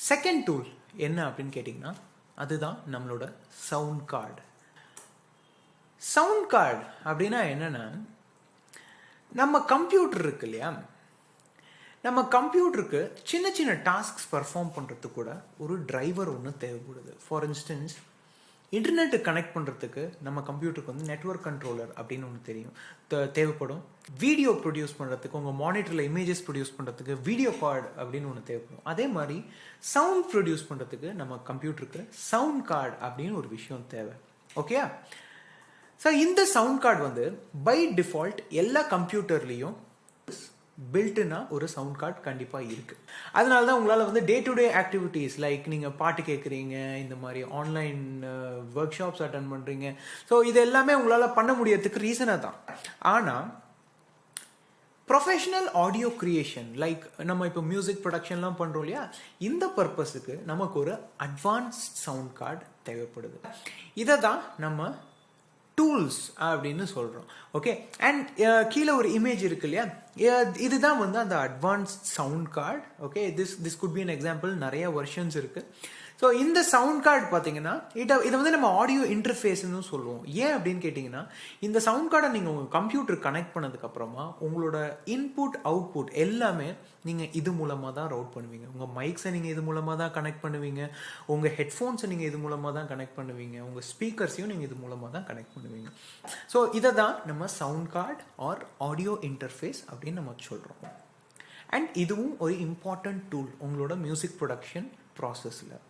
Second tool என்ன அப்படின்னு கேட்டிங்கன்னா அதுதான் நம்மளோட சவுண்ட் கார்டு. சவுண்ட் கார்டு அப்படின்னா என்னென்னா, நம்ம கம்ப்யூட்டர் இருக்கு இல்லையா, நம்ம கம்ப்யூட்டருக்கு சின்ன சின்ன டாஸ்க்ஸ் பர்ஃபார்ம் பண்ணுறதுக்கு கூட ஒரு டிரைவர் ஒன்று தேவைப்படுது. ஃபார் இன்ஸ்டன்ஸ், இன்டர்நெட்டு கனெக்ட் பண்ணுறதுக்கு நம்ம கம்ப்யூட்டருக்கு வந்து நெட்வொர்க் கண்ட்ரோலர் அப்படின்னு ஒன்று தேவைப்படும். வீடியோ ப்ரொடியூஸ் பண்ணுறதுக்கு, உங்கள் மானிட்டரில் இமேஜஸ் ப்ரொடியூஸ் பண்ணுறதுக்கு வீடியோ கார்டு அப்படின்னு ஒன்று தேவைப்படும். அதே மாதிரி சவுண்ட் ப்ரொடியூஸ் பண்ணுறதுக்கு நம்ம கம்ப்யூட்டருக்கு சவுண்ட் கார்டு அப்படின்னு ஒரு விஷயம் தேவை. ஓகே, ஸோ இந்த சவுண்ட் கார்டு வந்து பை டிஃபால்ட் எல்லா கம்ப்யூட்டர்லேயும் பில்ட்டுனா ஒரு சவுண்ட் கார்டு கண்டிப்பாக இருக்குது. அதனால தான் உங்களால் வந்து day to day activities like நீங்கள் பாட்டு கேட்குறீங்க, இந்த மாதிரி ஆன்லைன் ஒர்க் ஷாப்ஸ் அட்டன் பண்ணுறீங்க, ஸோ இது எல்லாமே உங்களால் பண்ண முடியறதுக்கு ரீசனாக தான். ஆனால் ப்ரொஃபஷனல் ஆடியோ கிரியேஷன் லைக் நம்ம இப்போ மியூசிக் ப்ரொடக்ஷன்லாம் பண்ணுறோம் இல்லையா, இந்த பர்பஸுக்கு நமக்கு ஒரு அட்வான்ஸ்ட் சவுண்ட் கார்டு தேவைப்படுது. இதை தான் நம்ம டூல்ஸ் அப்படின்னு சொல்கிறோம். ஓகே, அண்ட் கீழே ஒரு இமேஜ் இருக்கு இல்லையா, இதுதான் வந்து அந்த advanced sound card. Okay, this could be an example. நிறைய வெர்ஷன்ஸ் இருக்குது. ஸோ இந்த சவுண்ட் கார்டு பார்த்தீங்கன்னா இதை வந்து நம்ம ஆடியோ இன்டர்ஃபேஸ்ன்னு சொல்லுவோம். ஏன் அப்படின்னு கேட்டிங்கன்னா, இந்த சவுண்ட் கார்டை நீங்கள் உங்கள் கம்ப்யூட்டர் கனெக்ட் பண்ணதுக்கப்புறமா உங்களோட இன்புட் அவுட்புட் எல்லாமே நீங்கள் இது மூலமாக தான் ரவுட் பண்ணுவீங்க. உங்கள் மைக்ஸை நீங்கள் இது மூலமாக தான் கனெக்ட் பண்ணுவீங்க, உங்கள் ஹெட்ஃபோன்ஸை நீங்கள் இது மூலமாக தான் கனெக்ட் பண்ணுவீங்க, உங்கள் ஸ்பீக்கர்ஸையும் நீங்கள் இது மூலமாக தான் கனெக்ட் பண்ணுவீங்க. ஸோ இதை தான் நம்ம sound card or audio interface அப்படின்னு நம்ம சொல்கிறோம். அண்ட் இதுவும் ஒரு இம்பார்ட்டன்ட் டூல் உங்களோட மியூசிக் ப்ரொடக்ஷன் ப்ராசஸில்.